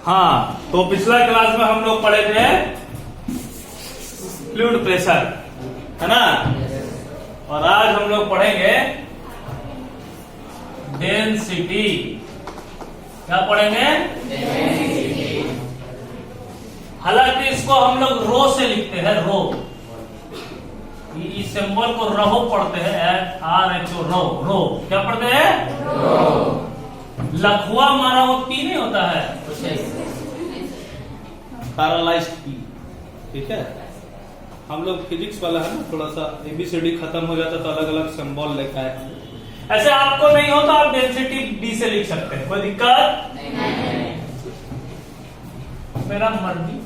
हाँ, तो पिछला क्लास में हम लोग पढ़े थे फ्लूइड प्रेशर, है ना। और आज हम लोग पढ़ेंगे डेंसिटी। क्या पढ़ेंगे? हालांकि इसको हम लोग रो से लिखते हैं, रो। इस सिंबल को रहो पढ़ते हैं, RHO, रो। रो क्या पढ़ते हैं? रो। लखुआ मारा वो पी नहीं होता है, पैरालाइज्ड पी। ठीक है, हम लोग फिजिक्स वाला है ना, थोड़ा सा ABCD खत्म हो जाता तो अलग अलग सिंबल लिखा है। ऐसे आपको नहीं हो तो आप डेंसिटी D से लिख सकते हैं, कोई दिक्कत नहीं। मेरा मर्जी।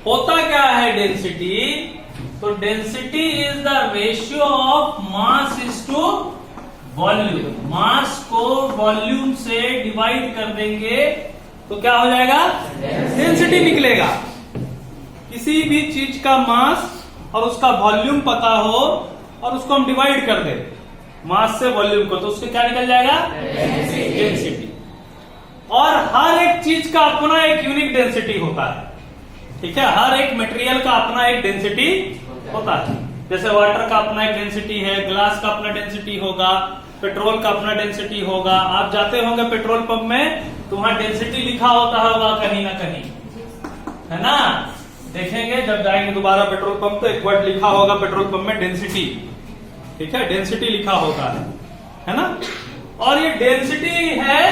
होता क्या है डेंसिटी? तो density is the ratio of mass is to volume. Mass को वॉल्यूम से डिवाइड कर देंगे तो क्या हो जाएगा? डेंसिटी निकलेगा। किसी भी चीज का मास और उसका वॉल्यूम पता हो और उसको हम डिवाइड कर दे मास से वॉल्यूम को, तो उससे क्या निकल जाएगा? डेंसिटी। और हर एक चीज का अपना एक यूनिक डेंसिटी होता है। ठीक है, हर एक मटेरियल का अपना एक डेंसिटी होता है। जैसे वाटर का अपना एक डेंसिटी है, ग्लास का अपना डेंसिटी होगा, पेट्रोल का अपना डेंसिटी होगा। आप जाते होंगे पेट्रोल पंप में तो वहां डेंसिटी लिखा होता होगा कहीं ना कहीं, है ना। देखेंगे जब जाएंगे दोबारा पेट्रोल पंप तो एक वर्ड लिखा होगा पेट्रोल पंप में, डेंसिटी। ठीक है, डेंसिटी लिखा होता है ना। और ये डेंसिटी है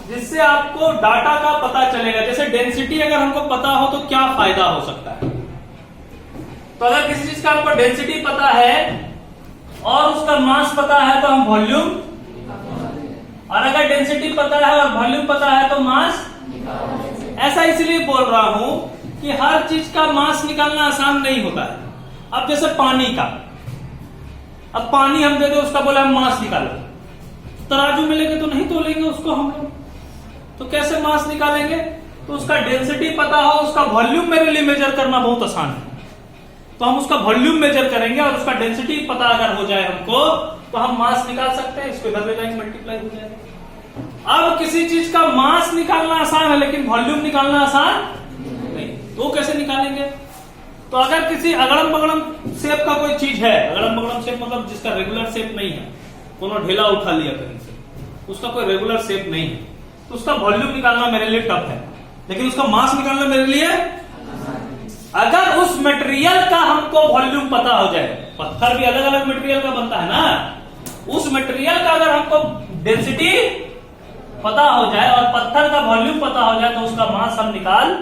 जिससे आपको डाटा का पता चलेगा। जैसे डेंसिटी अगर हमको पता हो तो क्या फायदा हो सकता है? तो अगर किसी चीज का आपको डेंसिटी पता है और उसका मास पता है तो हम वॉल्यूम, और अगर डेंसिटी पता है और वॉल्यूम पता है तो मास। ऐसा इसलिए बोल रहा हूं कि हर चीज का मास निकालना आसान नहीं होता है। अब जैसे पानी का, अब पानी हम दे दो, उसका बोले हम मास निकालो, तराजू में लेके तो नहीं तोलेंगे उसको हम लोग, तो कैसे मास निकालेंगे? तो उसका डेंसिटी पता हो, उसका वॉल्यूम मेरे लिए मेजर करना बहुत आसान है, तो हम उसका वॉल्यूम मेजर करेंगे और उसका डेंसिटी पता अगर हो जाए हमको तो हम मास निकाल सकते हैं। इसको इधर ले जाएंगे, मल्टीप्लाई हो जाएगा। अब किसी चीज का मास निकालना आसान है लेकिन वॉल्यूम निकालना आसान नहीं, तो कैसे निकालेंगे? तो अगर किसी अगड़म बगड़म शेप का कोई चीज है, अगड़म बगड़म शेप मतलब जिसका रेगुलर शेप नहीं है, कोनो ढेला उठा लिया कहीं से, उसका कोई रेगुलर शेप नहीं है, तो उसका वॉल्यूम निकालना मेरे लिए टफ है, लेकिन उसका मास निकालना मेरे लिए। अगर उस मटेरियल का हमको वॉल्यूम पता हो जाए, पत्थर भी अलग अलग मटेरियल का बनता है ना, उस मटेरियल का अगर हमको डेंसिटी पता हो जाए और पत्थर का वॉल्यूम पता हो जाए तो उसका मास हम निकाल।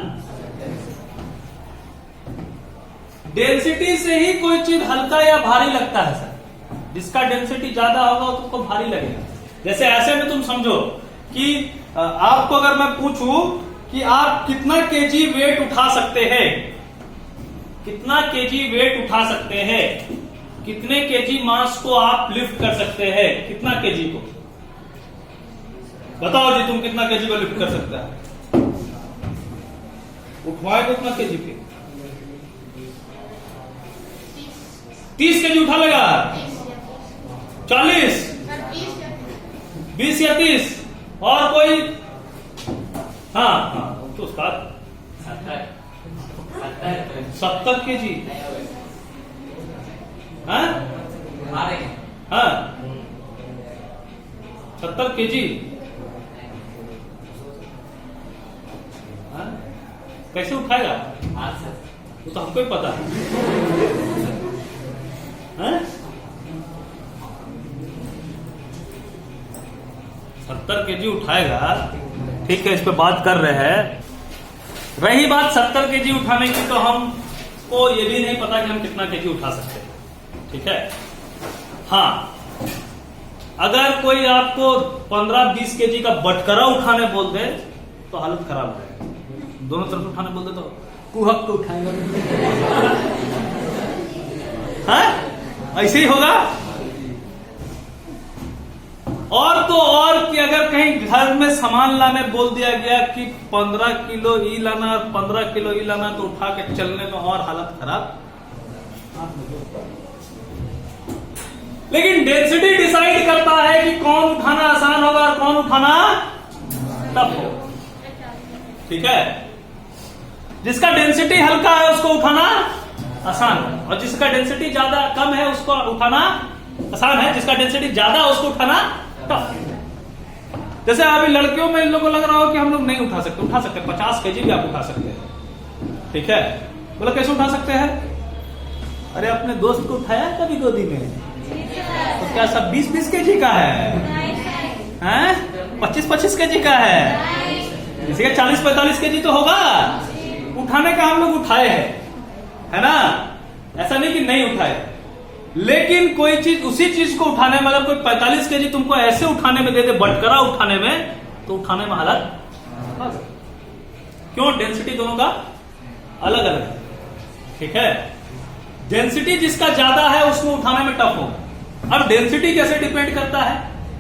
डेंसिटी से ही कोई चीज हल्का या भारी लगता है सर। जिसका डेंसिटी ज्यादा होगा उसको भारी लगेगा। जैसे ऐसे में तुम समझो कि आपको अगर मैं पूछूं कि आप कितना केजी वेट उठा सकते हैं, कितना केजी वेट उठा सकते हैं, कितने केजी मास को आप लिफ्ट कर सकते हैं, कितना केजी को बताओ जी, तुम कितना केजी को लिफ्ट कर सकते हैं? उठवाए कितना केजी पे? 30 केजी उठा लेगा? 40, 20 या 30? और कोई? हाँ, तो उसका 70 केजी। हाँ, 70 केजी। कैसे उठाएगा? वो तो हमको ही पता है। 70 केजी उठाएगा, ठीक है, इस पे बात कर रहे हैं। रही बात 70 केजी उठाने की, तो हमको ये भी नहीं पता कि हम कितना केजी उठा सकते हैं। ठीक है, हाँ, अगर कोई आपको 15-20 केजी का बटकरा उठाने बोल दे तो हालत खराब हो जाएगी। दोनों तरफ उठाने बोल दे तो कुहक को उठाएगा। हाँ, ऐसे ही होगा। और तो और कि अगर कहीं घर में सामान लाने बोल दिया गया कि 15 किलो ई लाना, 15 किलो ई लाना, तो उठा के चलने में और हालत खराब। लेकिन डेंसिटी डिसाइड करता है कि कौन उठाना आसान होगा और कौन उठाना टफ हो, ठीक है। जिसका डेंसिटी हल्का है उसको उठाना आसान है, और जिसका डेंसिटी ज्यादा कम है उसको उठाना आसान है, जिसका डेंसिटी ज्यादा है उसको उठाना टफ है। जैसे अभी लड़कियों में इन लोगों को लग रहा हो कि हम लोग नहीं उठा सकते, उठा सकते 50 केजी भी आप उठा सकते हैं, ठीक है। बोला कैसे उठा सकते हैं? अरे अपने दोस्त को उठाया कभी गोदी में? तो क्या सब 20-20 केजी का है? 25-25 केजी का है? किसी का 40-45 केजी तो होगा। उठाने का हम लोग उठाए हैं, है ना, ऐसा नहीं कि नहीं उठाए। लेकिन कोई चीज, उसी चीज को उठाने में अगर कोई 45 केजी तुमको ऐसे उठाने में दे दे, बटकरा उठाने में, तो उठाने में हालत क्यों? डेंसिटी दोनों का अलग अलग है, ठीक है। डेंसिटी जिसका ज्यादा है उसको उठाने में टफ होगा। अब डेंसिटी कैसे डिपेंड करता है?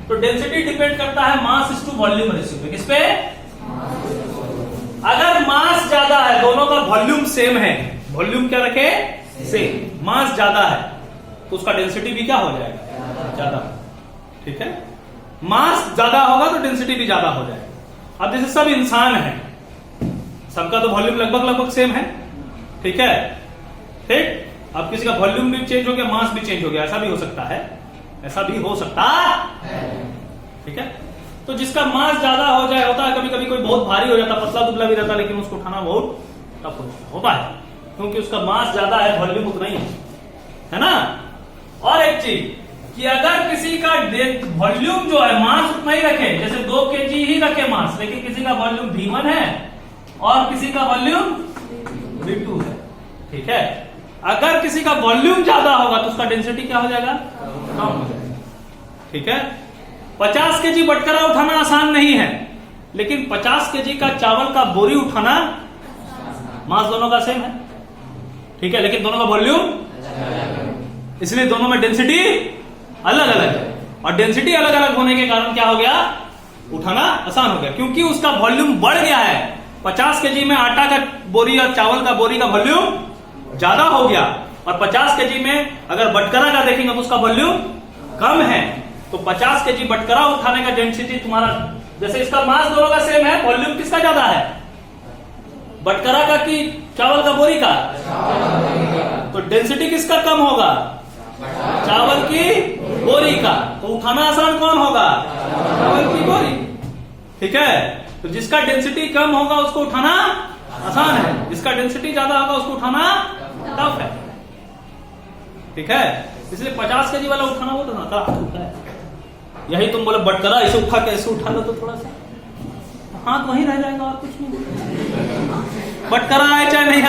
तो डेंसिटी डिपेंड करता है मास इस टू वॉल्यूम रेशियो पे। किस पे? अगर मास ज्यादा है, दोनों का वॉल्यूम सेम है, वॉल्यूम क्या रखे? सेम। मास ज्यादा है तो उसका डेंसिटी भी क्या हो जाएगा? ज्यादा, ठीक है। मास ज्यादा होगा तो डेंसिटी भी ज्यादा हो जाएगा। अब जैसे सब इंसान है, सबका तो वॉल्यूम लगभग सेम है, ठीक है, ठीक। अब किसी का वॉल्यूम भी चेंज हो गया, मास भी चेंज हो गया, ऐसा भी हो सकता है, ऐसा भी हो सकता है, ठीक है। तो जिसका मास ज्यादा हो जाए, होता है कभी कभी कोई बहुत भारी हो जाता, पतला दुबला भी रहता, लेकिन उसको उठाना बहुत टफ होता है, क्योंकि उसका मास ज्यादा है, वॉल्यूम उतना ही है ना। और एक चीज कि अगर किसी का वॉल्यूम जो है, मास उतना ही रखे, जैसे 2 केजी ही रखे मास, लेकिन किसी का वॉल्यूम V1 है और किसी का वॉल्यूम V2 है, ठीक है। अगर किसी का वॉल्यूम ज्यादा होगा तो उसका डेंसिटी क्या हो जाएगा? कम हो जाएगा, ठीक है। 50 केजी बटकरा उठाना आसान नहीं है, लेकिन 50 केजी का चावल का बोरी उठाना, मास दोनों का सेम है, ठीक है, लेकिन दोनों का वॉल्यूम, इसलिए दोनों में डेंसिटी अलग अलग है। और डेंसिटी अलग अलग होने के कारण क्या हो गया? उठाना आसान हो गया, क्योंकि उसका वॉल्यूम बढ़ गया है। 50 केजी में आटा का बोरी और चावल का बोरी का वॉल्यूम ज्यादा हो गया, और 50 केजी में अगर बटकरा का देखेंगे तो उसका वॉल्यूम कम है। तो 50 केजी बटकरा उठाने का डेंसिटी तुम्हारा, जैसे इसका मास दोनों का सेम है, वॉल्यूम किसका ज्यादा है? बटकरा का कि चावल का बोरी का? तो डेंसिटी किसका कम होगा? चावल की बोरी का। तो उठाना आसान कौन होगा? चावल की बोरी, ठीक है। तो जिसका डेंसिटी कम होगा उसको उठाना आसान है, जिसका डेंसिटी ज्यादा होगा उसको उठाना टफ है, ठीक है। इसलिए 50 केजी वाला उठाना बोलते ना का, यही तुम बोले बटकरा इसे उठा के ऐसे उठा लो तो थोड़ा सा हाथ वहीं रह जाएगा, और कुछ नहीं। बटकरा आए चाहे नहीं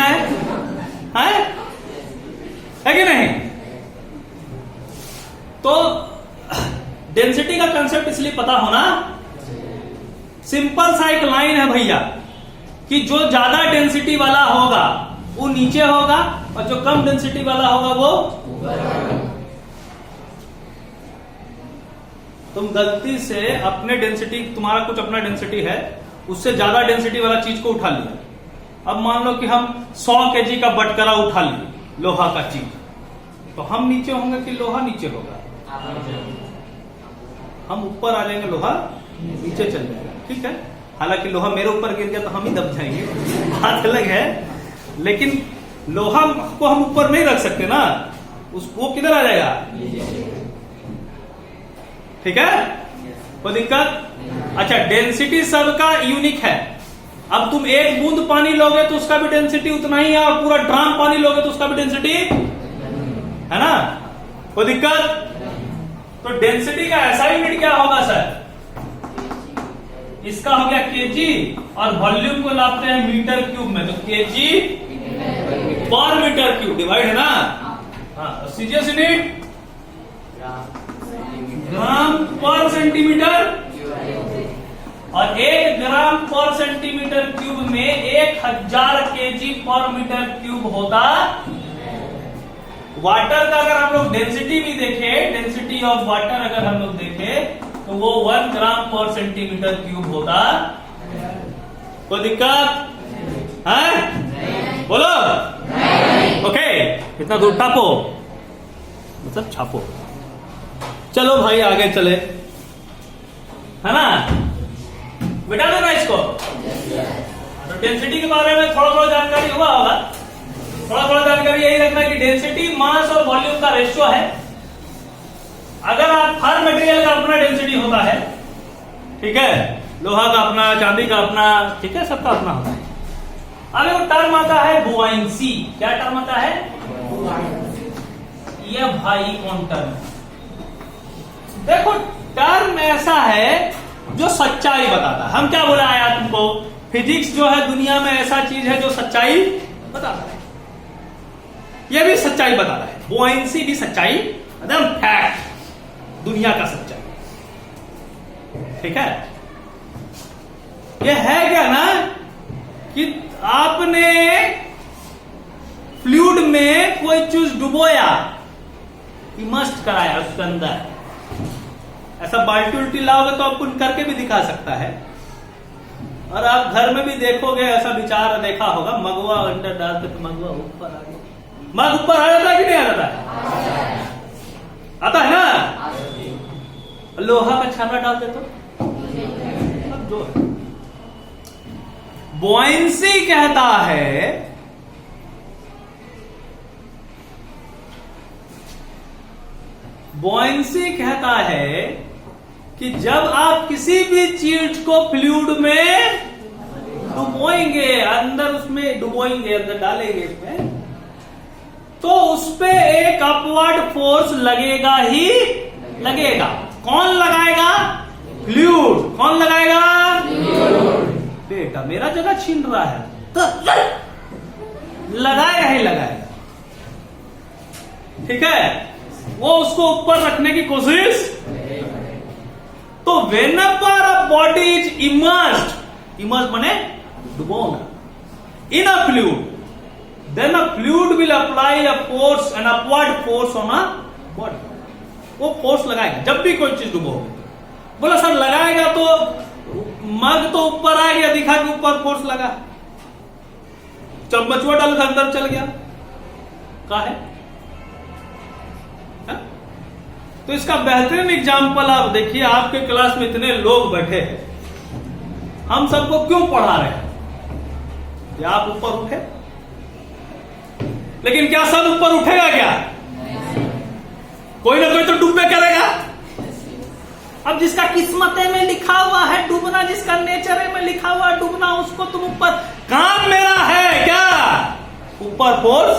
आए, है कि नहीं? तो डेंसिटी का कंसेप्ट इसलिए पता होना, सिंपल सा एक लाइन है भैया, कि जो ज्यादा डेंसिटी वाला होगा वो नीचे होगा, और जो कम डेंसिटी वाला होगा वो तुम गलती से अपने डेंसिटी, तुम्हारा कुछ अपना डेंसिटी है, उससे ज्यादा डेंसिटी वाला चीज को उठा लिया। अब मान लो कि हम 100 केजी का बटकरा उठा लिए, लोहा का चीज, तो हम नीचे होंगे कि लोहा नीचे होगा? हम ऊपर आ जाएंगे, लोहा नीचे चल जाएगा, ठीक है। हालांकि लोहा मेरे ऊपर गिर गया तो हम ही दब जाएंगे, बात अलग है, लेकिन लोहा को हम ऊपर नहीं रख सकते ना, वो किधर आ जाएगा? ठीक है, कोई दिक्कत? अच्छा, डेंसिटी सबका यूनिक है। अब तुम एक बूंद पानी लोगे तो उसका भी डेंसिटी उतना ही है, और पूरा ड्राम पानी लोगे तो उसका भी डेंसिटी है ना, कोई दिक्कत? तो डेंसिटी का ऐसा यूनिट क्या होगा सर? इसका हो गया केजी, और वॉल्यूम को लाते हैं मीटर क्यूब में, तो केजी पर मीटर क्यूब डिवाइड है ना। हाँ, सीजीएस यूनिट ग्राम पर सेंटीमीटर, और 1 ग्राम पर सेंटीमीटर क्यूब में 1000 केजी पर मीटर क्यूब होता। वाटर का अगर हम लोग डेंसिटी भी देखें, डेंसिटी ऑफ वाटर अगर हम लोग देखें तो वो 1 ग्राम पर सेंटीमीटर क्यूब होता। कोई दिक्कत है? बोलो ओके, इतना दूर टापो, मतलब छापो। चलो भाई आगे चले, है ना। मिटा देना इसको। तो डेंसिटी के बारे में थोड़ा थोड़ा जानकारी हुआ होगा। थोड़ा थोड़ा जानकारी यही रखना कि डेंसिटी मास और वॉल्यूम का रेशियो है। अगर आप हर मटेरियल का अपना डेंसिटी होता है, ठीक है, लोहा का अपना, चांदी का अपना, ठीक है, सबका अपना होता है। अब एक टर्म आता है बुआइंसी। क्या टर्म आता है? ये भाई कौन टर्म? देखो टर्म ऐसा है जो सच्चाई बताता है। हम क्या बोला आया तुमको, फिजिक्स जो है दुनिया में ऐसा चीज है जो सच्चाई बताता है। यह भी सच्चाई बताता है, बुआइंसी भी सच्चाई, एकदम फैक्ट, दुनिया का सच्चाई, ठीक है। यह है क्या ना कि आपने फ्लूइड में कोई चीज डुबोया, इमर्स्ड कराया उसके अंदर। ऐसा बाल्टी उल्टी लाओगे तो आपको करके भी दिखा सकता है। और आप घर में भी देखोगे, ऐसा विचार देखा होगा, मगुआ अंदर डालते तो मगुआ ऊपर आ गया। मग ऊपर आ जाता है कि नहीं आ जाता है? आता है ना। लोहा का छाना डालते तो अब जो है बुआइंसी कहता है बुआइंसी कहता है कि जब आप किसी भी चीज को फ्लूइड में डुबोएंगे, अंदर उसमें डुबोएंगे, अंदर डालेंगे इसमें, तो उस पे एक अपवर्ड फोर्स लगेगा ही लगेगा। कौन लगाएगा? फ्लूइड। कौन लगाएगा? बेटा मेरा जगह छीन रहा है तो लगाएगा ही लगाएगा, ठीक है। वो उसको ऊपर रखने की कोशिश। तो whenever a body is immersed माने डुबोना in a fluid, then a fluid will apply a force, an upward force on a body. वो फोर्स लगाएगा जब भी कोई चीज डुबोगे। बोला सर लगाएगा तो मग तो ऊपर आ गया, दिखा कि ऊपर फोर्स लगा, चम्मचुआ डाल कर अंदर चल गया, का है? तो इसका बेहतरीन एग्जाम्पल आप देखिए, आपके क्लास में इतने लोग बैठे हैं, हम सबको क्यों पढ़ा रहे हैं कि आप ऊपर उठे, लेकिन क्या सब ऊपर उठेगा? क्या कोई ना कोई तो डूबे करेगा। अब जिसका किस्मत में लिखा हुआ है डूबना, जिसका नेचर में लिखा हुआ है डूबना, उसको तुम ऊपर, काम मेरा है क्या ऊपर फोर्स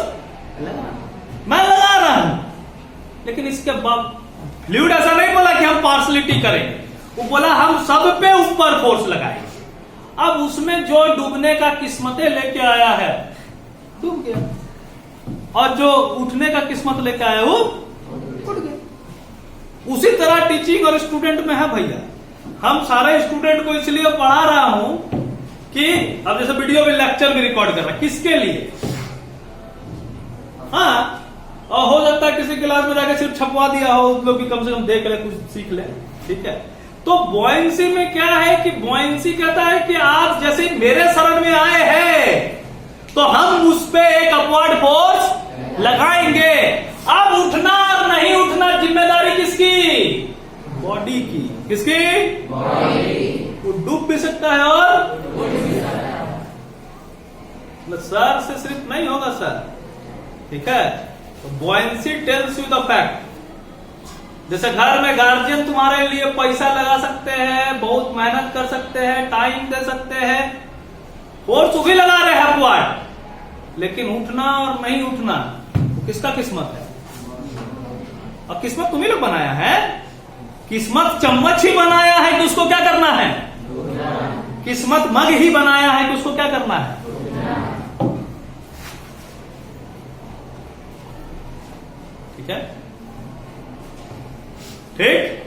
मैं लगा रहा हूं। लेकिन इसके बाद फ्लूइड ऐसा नहीं बोला कि हम पार्शलिटी करेंगे, वो बोला हम सब पे ऊपर फोर्स लगाएंगे। अब उसमें जो डूबने का किस्मतें लेके आया है डूब गया, और जो उठने का किस्मत लेके आया वो उठ गया। उसी तरह टीचिंग और स्टूडेंट में है भैया। हम सारे स्टूडेंट को इसलिए पढ़ा रहा हूं कि अब जैसे वीडियो में लेक्चर भी रिकॉर्ड कर रहा है, किसके लिए? हाँ, और हो सकता है किसी क्लास में जाकर सिर्फ छपवा दिया हो, लोग भी कम से कम देख ले, कुछ सीख ले, ठीक है। तो बुआइंसी में क्या है कि बुआइंसी कहता है कि आप जैसे मेरे शरण में आए हैं तो हम उस पे एक अपवर्ड फोर्स लगाएंगे। अब उठना और नहीं उठना जिम्मेदारी किसकी? बॉडी की। किसकी? बॉडी। वो डूब भी सकता है और सर से सिर्फ नहीं होगा सर, ठीक है। तो बुआइंसी टेल्स यू द फैक्ट। जैसे घर में गार्जियन तुम्हारे लिए पैसा लगा सकते हैं, बहुत मेहनत कर सकते हैं, टाइम दे सकते हैं, फोर्स भी लगा रहे हैं अपवर्ड, लेकिन उठना और नहीं उठना तो किसका किस्मत है? और किस्मत तुम्ही लोग बनाया है। किस्मत चम्मच ही बनाया है कि उसको क्या करना है? किस्मत मग ही बनाया है कि उसको क्या करना है? ठीक है, ठीक।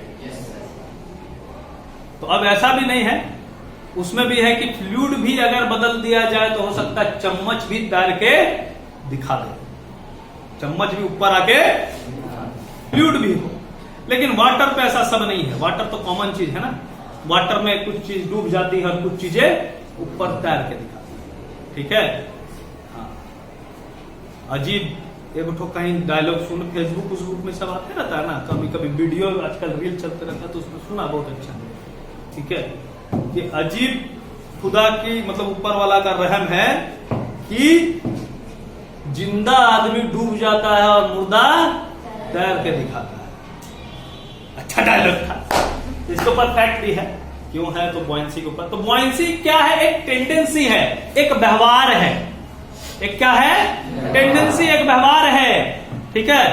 तो अब ऐसा भी नहीं है, उसमें भी है कि फ्लूइड भी अगर बदल दिया जाए तो हो सकता है चम्मच भी तैर के दिखा दे, चम्मच भी ऊपर आके फ्लूइड भी हो। लेकिन वाटर पे ऐसा सब नहीं है। वाटर तो कॉमन चीज है ना, वाटर में कुछ चीज डूब जाती है और कुछ चीजें ऊपर तैर के दिखाती है, ठीक है। हाँ, अजीब एक उठो कहीं डायलॉग सुन, फेसबुक में सब आते रहता है ना, कभी कभी वीडियो, आजकल रील चलते रहता है तो उसमें सुना बहुत अच्छा, ठीक है। कि अजीब खुदा की मतलब ऊपर वाला का रहम है कि जिंदा आदमी डूब जाता है और मुर्दा तैर के दिखाता है। अच्छा डायलॉग था, इसके ऊपर फैक्ट भी है। क्यों है तो बॉयंसी के ऊपर। तो बॉयंसी क्या है? एक टेंडेंसी है, एक व्यवहार है। एक क्या है? टेंडेंसी, एक व्यवहार है। ठीक है,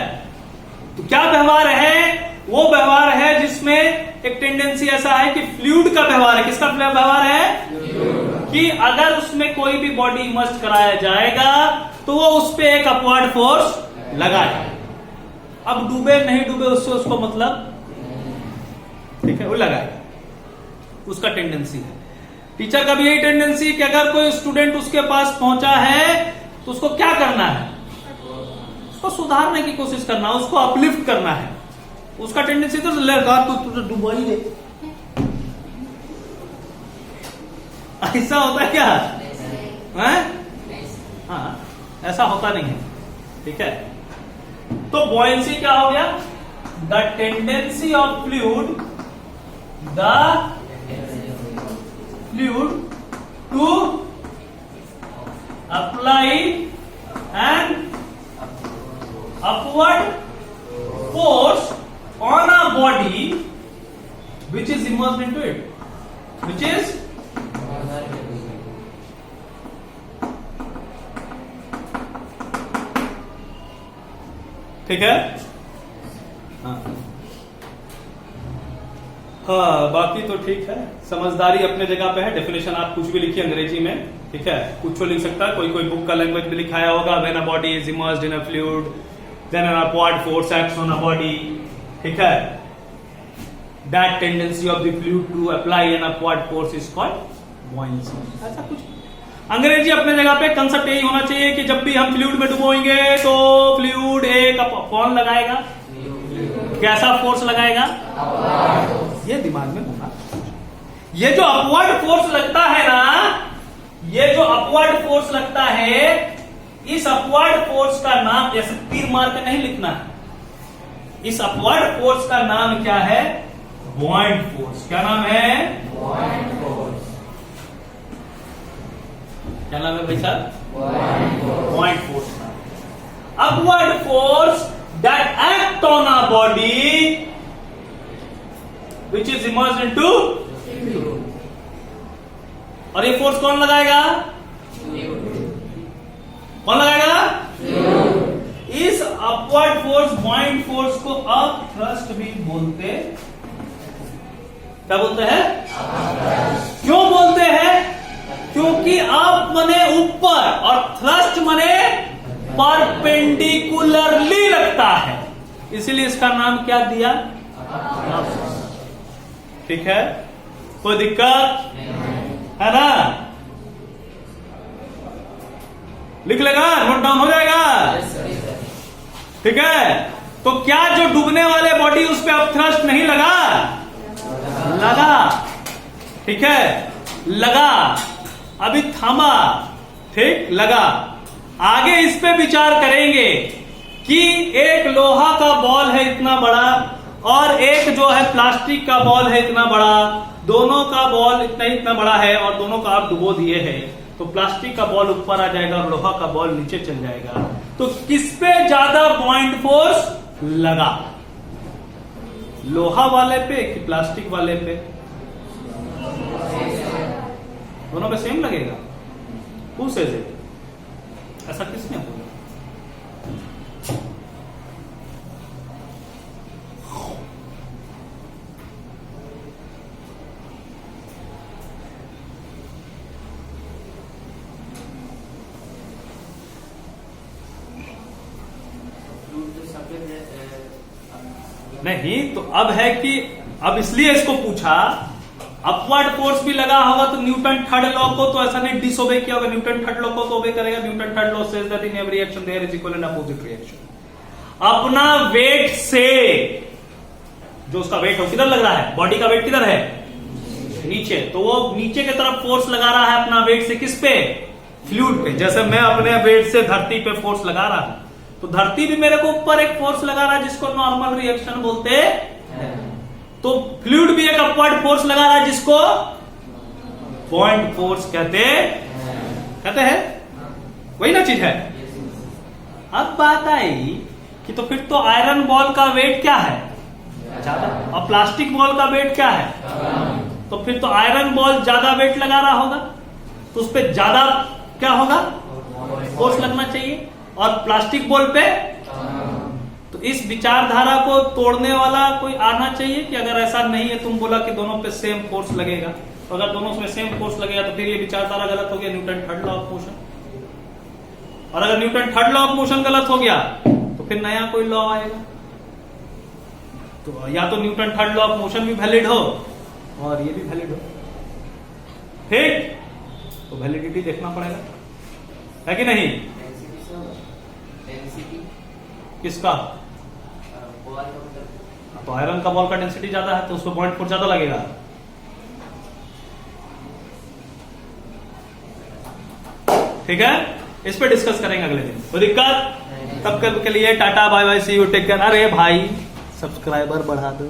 तो क्या व्यवहार है? वो व्यवहार है जिसमें एक टेंडेंसी ऐसा है कि फ्लूइड का व्यवहार है। किसका व्यवहार है? कि अगर उसमें कोई भी बॉडी इमर्ज कराया जाएगा तो वो उस पर एक अपवर्ड फोर्स लगाए। अब डूबे नहीं डूबे उससे उसको मतलब, ठीक है, वो लगाएगा, उसका टेंडेंसी है। टीचर का भी यही टेंडेंसी कि अगर कोई स्टूडेंट उसके पास पहुंचा है तो उसको क्या करना है? उसको सुधारने की कोशिश करना, उसको अपलिफ्ट करना है। उसका टेंडेंसी तो लगा तो डूबा ही दे। ऐसा होता है क्या? हाँ, ऐसा होता नहीं है। ठीक है, तो बॉयंसी क्या हो गया? The tendency of fluid, to apply an upward force on a body which is immersed into it, which is ठीक है। हाँ, बाकी तो ठीक है, समझदारी अपने जगह पे है। डेफिनेशन आप कुछ भी लिखिए अंग्रेजी में, ठीक है, कुछ तो लिख सकता है। कोई कोई बुक का लैंग्वेज में लिखाया होगा, when a body is immersed in a fluid then an upward force acts on a body. ठीक है, that tendency of the fluid to apply an upward force is called buoyancy. ऐसा कुछ अंग्रेजी अपने जगह पे। कंसेप्ट यही होना चाहिए कि जब भी हम फ्लूइड में डुबोएंगे तो फ्लूइड एक कौन लगाएगा? कैसा फोर्स लगाएगा? ये दिमाग में होना। ये जो अपवर्ड फोर्स लगता है ना, ये जो अपवर्ड फोर्स लगता है, इस अपवर्ड फोर्स का नाम ऐसे तीर मार के नहीं लिखना है। इस अपवर्ड फोर्स का नाम क्या है? Buoyant force. क्या नाम है? Buoyant force. क्या नाम है भाई साहब? Buoyant force. Upward force that act on a body which is immersed into. और ये फोर्स कौन लगाएगा? कौन लगाएगा? इस अपवर्ड फोर्स, बॉयंट फोर्स को अप थ्रस्ट भी बोलते। क्या बोलते हैं? क्यों बोलते हैं? क्योंकि अप मने ऊपर और थ्रस्ट मने परपेंडिकुलरली लगता है, इसीलिए इसका नाम क्या दिया? ठीक है, कोई दिक्कत है ना? लिख लेगा, नोट डाउन हो जाएगा। ठीक है, तो क्या जो डूबने वाले बॉडी उस पर अब थ्रस्ट नहीं लगा? लगा। ठीक है, लगा, अभी थामा। ठीक, लगा। आगे इस पे विचार करेंगे कि एक लोहा का बॉल है इतना बड़ा और एक जो है प्लास्टिक का बॉल है इतना बड़ा। दोनों का बॉल इतना बड़ा है और दोनों का आप डुबो दिए हैं, तो प्लास्टिक का बॉल ऊपर आ जाएगा और लोहा का बॉल नीचे चल जाएगा। तो किस पे ज्यादा बॉयंट फोर्स लगा? लोहा वाले पे कि प्लास्टिक वाले पे? दोनों पे सेम लगेगा। Who says it? ऐसा किसने बोला? नहीं, तो अब है कि अब इसलिए इसको पूछा, अपवर्ड फोर्स भी लगा होगा तो न्यूटन थर्ड लॉ को तो ऐसा नहीं डिसओबे किया होगा। न्यूटन थर्ड लॉ को तो ओबे करेगा। Newton third law says that in every action there is equal and opposite reaction. अपना वेट से, जो उसका वेट हो किधर लग रहा है? बॉडी का वेट किधर है? नीचे। तो वो नीचे की तरफ फोर्स लगा रहा है अपना वेट से। किस पे? फ्लूइड पे। जैसे मैं अपने वेट से धरती पे फोर्स लगा रहा हूं, तो धरती भी मेरे को ऊपर एक फोर्स लगा रहा है जिसको नॉर्मल रिएक्शन बोलते हैं। तो फ्लूइड भी एक अपवर्ड फोर्स लगा रहा है जिसको पॉइंट फोर्स कहते हैं, वही ना चीज है। अब बात आई कि तो फिर तो आयरन बॉल का वेट क्या है, ज्यादा, और प्लास्टिक बॉल का वेट क्या है, तो फिर तो आयरन बॉल ज्यादा वेट लगा रहा होगा, तो उस पर ज्यादा क्या होगा, फोर्स लगना चाहिए, और प्लास्टिक बॉल पे। तो इस विचारधारा को तोड़ने वाला कोई आना चाहिए कि अगर ऐसा नहीं है, तुम बोला कि दोनों पे सेम फोर्स लगेगा, तो अगर दोनों में सेम फोर्स लगेगा तो फिर ये विचारधारा गलत हो गया, Newton third law of motion. और अगर Newton third law of motion गलत हो गया तो फिर नया कोई लॉ आएगा। तो या तो Newton third law of motion भी वैलिड हो और ये भी वैलिड हो, ठीक, तो वैलिडिटी देखना पड़ेगा, है कि नहीं। किसका, तो आयरन का बॉल का डेंसिटी ज्यादा है तो उसको पॉइंट फोर ज्यादा लगेगा। ठीक है, इस पे डिस्कस करेंगे अगले दिन, कोई दिक्कत। तब के लिए ta ta, bye bye, see you, take care. अरे भाई सब्सक्राइबर बढ़ा दो।